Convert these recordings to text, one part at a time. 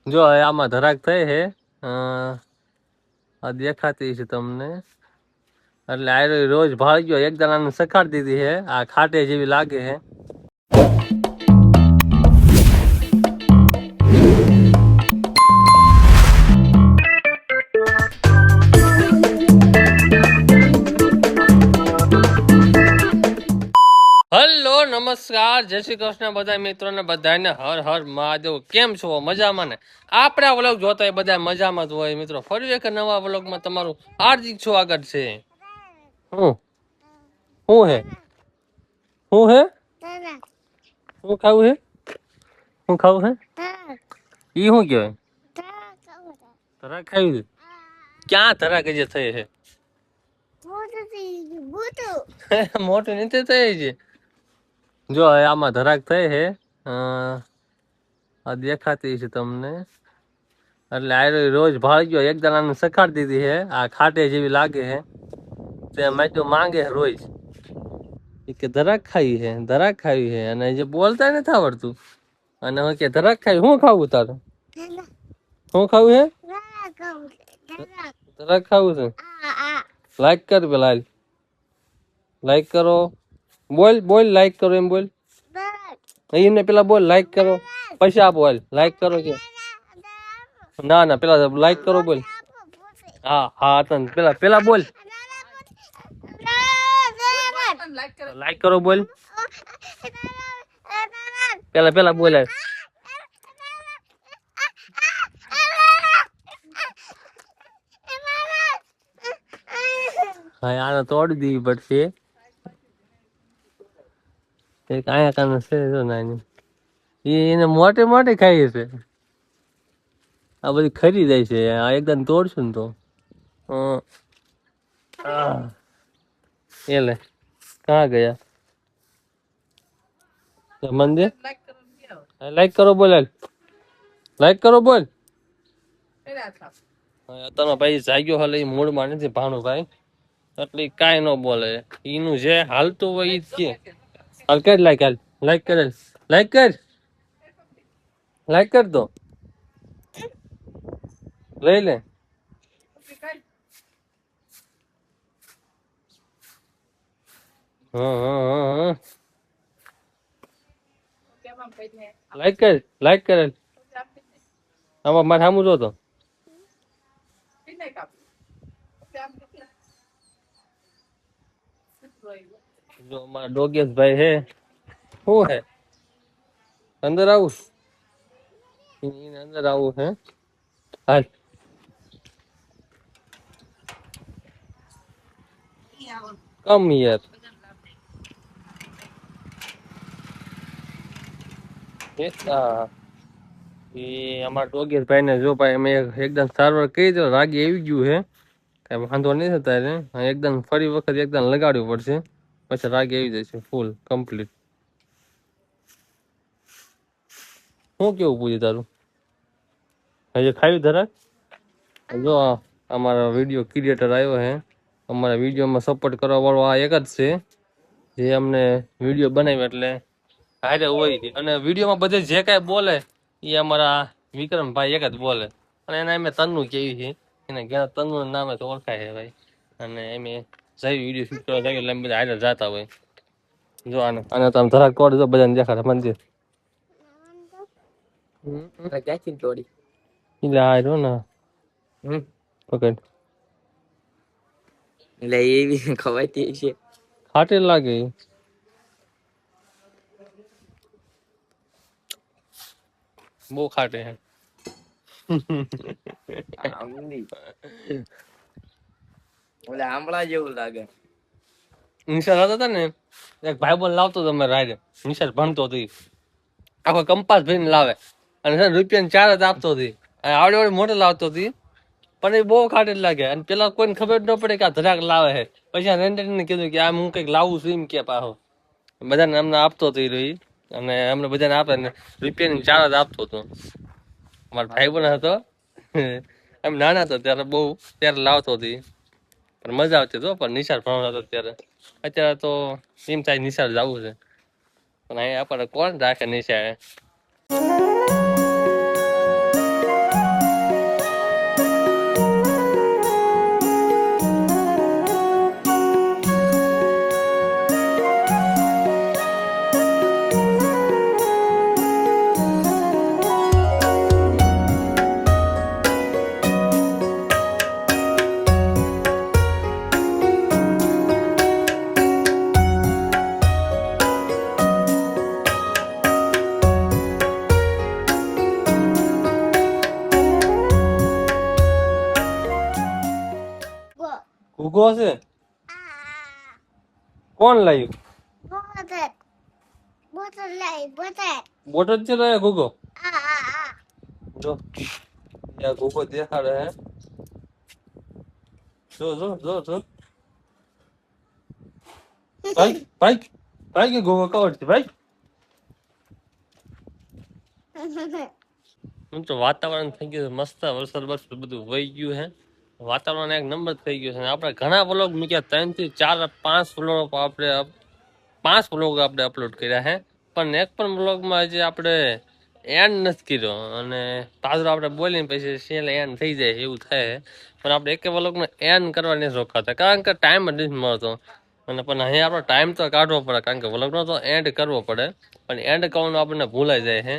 જો આમાં ધરાક થઈ હે આ દેખાતી છે તમને એટલે આ રોજ ભાગ્યો એક દાણાને સખાડી દીધી હે આ ખાટે જેવી લાગે હે હેલો નમસ્કાર જય શ્રી કૃષ્ણ બધા મિત્રોને બધાને હર હર મહાદેવ કેમ છો મજામાં ને આપણા વ્લોગ જોતા એ બધા મજામાં જ હોય મિત્રો ફરી એક નવા વ્લોગમાં તમારું હાર્દિક સ્વાગત છે હું હું હે હું હે હું ખાવું હે હું ખાવું હે ઈ શું કહેવાય ધરા ખાવી છે ક્યાં ધરા કે જે થઈ છે મોટું નથી થઈ છે જો આમાં ધરાક થઈ છે આ દેખાતી છે તમને એટલે આ રોજ ભાગ્યો એક દાણાને સખાડી દીધી હે આ ખાટે જેવી લાગે હે તે મેં તો માંગે હે રોજ કે ધરાક ખાવી હે અને જે બોલતા નથી આવડતું અને હું કે ધરાક ખાવી શું ખાવું તારે શું ખાવું હે ધરાક ખાવું છે લાઈક કર પેલા લાઈક કરો બોલ બોલ લાઈક કરો એમ બોલ એને પેલા બોલ લાઈક કરો પછી આપો હાલ લાઈક કરો કે ના ના પેલા લાઈક કરો બોલ હા હા તને પેલા પેલા બોલ લાઈક કરો બોલ પેલા પેલા બોલ હા આને તોડી દેવી પડશે એક આયા કાને છે જો નાની એને મોટે મોટે ખાઈ છે આ બધી ખરી જાય છે આ એકદમ તોડશું ને તો એ લે કहाँ गया मंदिर लाइक करो बोल लाइक करो बोल તમે ભાઈ જાગ્યો હાલે એ મૂળમાં નથી ભાણુભાઈ એટલે કાંઈ ન બોલે એનું જે હાલતું હોય ઈ જ કે હાલ કર લાઈક હાલ લાઈક કર લાઈક કર લાઈક કર દો લઈ લે હા લાઈક કર આમાં મારે સામું જો તો જો અમારા ડોગેશ ભાઈ હે શું હે અંદર આવું અંદર આવું હે હાલ કમ યાર એ અમારા ડોગેશ ભાઈ ને જો ભાઈ અમે એકદમ સારવાર કરી દો રાગી આવી ગયું હે કઈ વાંધો નહીં થતા રે એકદમ ફરી વખત એકદમ લગાડવું પડશે પછી રાગી આવી જશે ફૂલ કમ્પ્લીટ શું કેવું પૂછ્યું તારું હજી ખાયું ધરાક જો અમારા વિડીયો ક્રિએટર આવ્યો હે અમારા વિડીયોમાં સપોર્ટ કરવા વાળો આ એક જ છે જે અમને વિડીયો બનાવ્યો એટલે હારે હોય અને વિડીયોમાં બધે જે કાંઈ બોલે એ અમારા વિક્રમભાઈ એક જ બોલે અને એના અમે તન્નુ કેવી છે એને ઘણા તન્નુ નામે તો ઓળખાય છે ભાઈ અને એમ જઈ વિડીયો શૂટ કરવા જાય એટલે બધા હારે જતા હોય જો આને અને તમે ધરાક તોડી દો બધાને દેખાડે મંદિર ક્યાંથી તોડી એટલે હાર્યો ને પકડ એટલે એવી ખવાતી છે ખાટે લાગે બહુ ખાટે હે ઓલે આંબળા જેવું લાગે નિશાળ હતા ને એક ભાઈ બોલ લાવતો હતો અમે રાયડે નિશાળ ભણતો હતો આખો કંપાસ ભરીને લાવે અને રૂપિયા 4 જ આપતો હતી આવડે આવડે મોટો લાવતો હતી પણ એ બહુ ખાટે લાગે અને પેલા કોઈને ખબર ન પડે કે આ ધરાક લાવે છે પછી આ રેન્ડરને કીધું કે આ હું કંઈક લાવું છું એમ કે પાછો બધાને અમને આપતો હતો એ રહી અને અમને બધાને આપે ને રૂપિયાની 4 જ આપતો હતો મારો ભાઈ પણ હતો એમ નાના હતો ત્યારે બહુ ત્યારે લાવતો હતી પણ મજા આવતી હતો પણ નિશાળ ભણવાનો હતો ત્યારે અત્યારે તો એમ થાય નિશાળ જવું છે પણ અહીંયા આપણને કોણ રાખે નિશાળે ઘૂઘો છે કોણ લાવ્યું બોટલ છે લાવ્યો ઘૂઘો જો યા ઘૂઘો દેખાડે હે જો જો જો જો ભાઈ ભાઈ ભાઈ કે ઘૂઘો કવર છે ભાઈ તો વાતાવરણ થઈ ગયું મસ્ત વરસાદ વરસાદ બધું વહી ગયું હે વાતાવરણ એક નંબર થઈ ગયું છે આપણે ઘણા વ્લોગ મૂક્યા 3 થી 4 5 વ્લોગ આપણે 5 વ્લોગ આપણે અપલોડ કર્યા હે પણ એક પણ વ્લોગમાં જે આપણે એન્ડ નથી કર્યો અને પાછળ આપણે બોલીને પછી છેલ્લે એન્ડ થઈ જાય એવું થાય પણ આપણે એક વ્લોગનો એન્ડ કરવા નથી રોકાતા કારણ કે ટાઈમ જ નથી મળતો અને પણ અહીં આપણો ટાઈમ તો કાઢવો પડે કારણ કે વ્લોગનો તો એન્ડ કરવો પડે પણ એન્ડ કરવાનું આપણને ભૂલાઈ જાય હે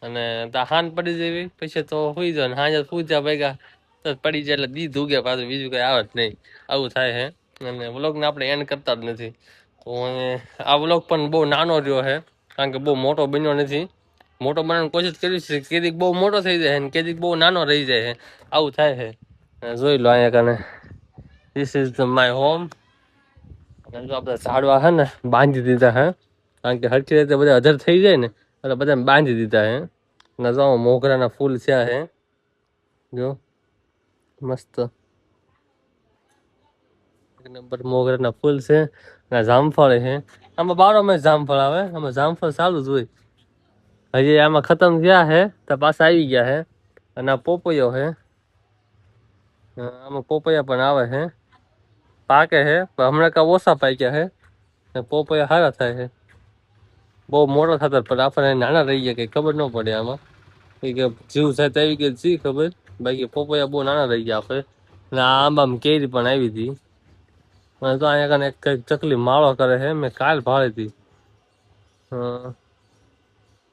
અને હાન પડી જેવી પછી તો સુઈ જાય ને હાજે સુઈ જાય ભેગા તો પડી જાય એટલે દીધ ઉગે પાછું બીજું કઈ આવે જ નહીં આવું થાય હે અને વ્લોગને આપણે એન્ડ કરતા જ નથી તો આ વ્લોગ પણ બહુ નાનો રહ્યો છે કારણ કે બહુ મોટો બન્યો નથી મોટો બનાવવાની કોશિશ કરી છે કેદીક બહુ મોટો થઈ જાય ને કેદીક બહુ નાનો રહી જાય છે આવું થાય છે જોઈ લો અહીંયા કને ધીસ ઇઝ માય હોમ અને જો આપણે ઝાડવા છે ને બાંધી દીધા હે કારણ કે હરખી રીતે બધા અધર થઈ જાય ને એટલે બધાને બાંધી દીધા હે અને જો મોગરાના ફૂલ થયા હે જો મસ્ત એક નંબર મોગરાના ફૂલ છે અને જામફળ છે આમાં 12 માસ જામફળ આવે આમાં જામફળ ચાલુ જ હોય હજી આમાં ખતમ થયા હે તો પાછા આવી ગયા હે અને આ પોપૈયો હે આમાં પોપૈયા પણ આવે છે પાકે છે પણ હમણાં કા ઓછા પાક્યા છે ને પોપૈયા સારા થાય છે બહુ મોટો થતા પણ આપણને નાના રહી ગયા કઈ ખબર ન પડે આમાં કે જીવ સાથે આવી ગઈ જી ખબર બાકી પોપૈયા બહુ નાના રહી ગયા આપણે ને આંબામાં કેરી પણ આવી હતી અને તો અહીંયા કને કઈક ચકલી માળો કરે છે મેં કાલ ભાળી હતી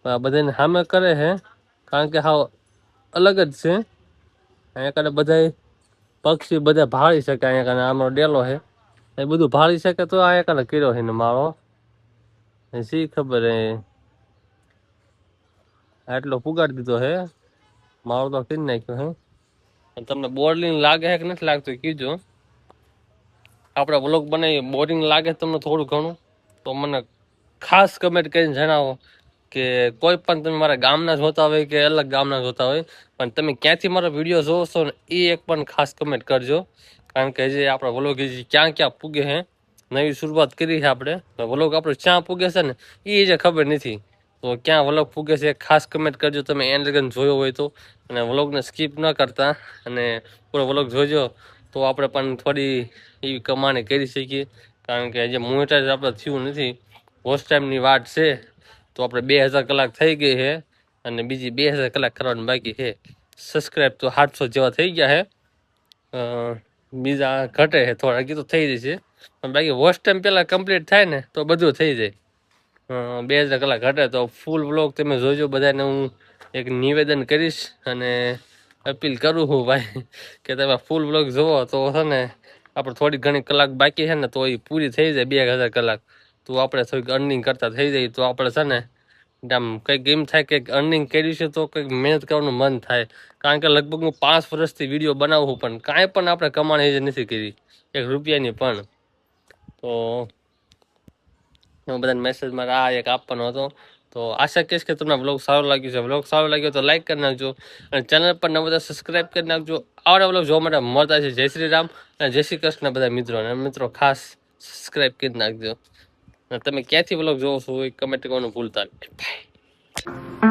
આ બધાને સામે કરે છે કારણ કે હાવ અલગ જ છે અહીંયા કને બધા પક્ષી બધા ભાળી શકે અહીંયા કને આનો ડેલો છે એ બધું ભાળી શકે તો અહીંયા કને કર્યો છે ને માળો શી ખબર હે આટલો પુગાડી દીધો હે માળો તો કરી નાખ્યો હે તમને બોરિંગ લાગે છે કે નથી લાગતું કીજો આપણે વ્લોગ બનાવી બોરિંગ લાગે તમને થોડું ઘણું તો મને ખાસ કમેન્ટ કરીને જણાવો કે કોઈ પણ તમે મારા ગામના જોતા હોય કે અલગ ગામના જોતા હોય પણ તમે ક્યાંથી મારો વિડીયો જોવો છો ને એ એક પણ ખાસ કમેન્ટ કરજો કારણ કે જે આપણા વ્લોગ ક્યાં ક્યાં પૂગે છે નવી શરૂઆત કરી છે આપણે વ્લોગ આપણો ક્યાં પૂગે છે ને એ જે ખબર નથી તો ક્યાં વ્લોગ પૂગે છે ખાસ કમેન્ટ કરજો તમે એન્ડ લગન જોયો હોય તો અને વ્લોગને સ્કીપ ન કરતા અને પૂરો વ્લોગ જોજો તો આપણે પણ થોડી એવી કમાણી કરી શકીએ કારણ કે જે મોનેટાઈઝ આપણે થયું નથી વોચ ટાઈમની વાત છે તો આપણે 2000 કલાક થઈ ગઈ છે અને બીજી 2000 કલાક કરવાની બાકી છે સબસ્ક્રાઈબ તો 700 જેવા થઈ ગયા છે બીજા ઘટે છે થોડા હજી તો થઈ જશે પણ બાકી વોચ ટાઈમ પહેલાં કમ્પ્લીટ થાય ને તો બધું થઈ જાય 2000 કલાક ઘટે તો ફૂલ વ્લોગ તમે જોજો બધાને હું એક નિવેદન કરીશ અને અપીલ કરું હું ભાઈ કે તમે ફૂલ વ્લોગ જોવો તો છે ને આપણે થોડી ઘણી કલાક બાકી છે ને તો એ પૂરી થઈ જાય 2000 કલાક તો આપણે થોડીક અર્નિંગ કરતા થઈ જાય તો આપણે છે ને આમ કંઈક એમ થાય કે અર્નિંગ કર્યું છે તો કંઈક મહેનત કરવાનું મન થાય કારણ કે લગભગ હું 5 વર્ષથી વિડીયો બનાવું પણ કાંઈ પણ આપણે કમાણી હજી નથી કરી 1 રૂપિયાની પણ તો હું બધાને મેસેજ મારે આ એક આપવાનો હતો તો આશા કહીશ કે તમને વ્લોગ સારો લાગ્યો છે વ્લોગ સારો લાગ્યો તો લાઈક કરી નાખજો અને ચેનલ પર નવા બધા સબસ્ક્રાઈબ કરી નાખજો આવડા વ્લોગ જોવા માટે મળતા છે જય શ્રી રામ અને જય શ્રી કૃષ્ણ બધા મિત્રો અને મિત્રો ખાસ સબસ્ક્રાઈબ કરી નાખજો અને તમે ક્યાંથી વ્લોગ જોવો છો એ કમેન્ટ કરવાનું ભૂલતા નહીં બાય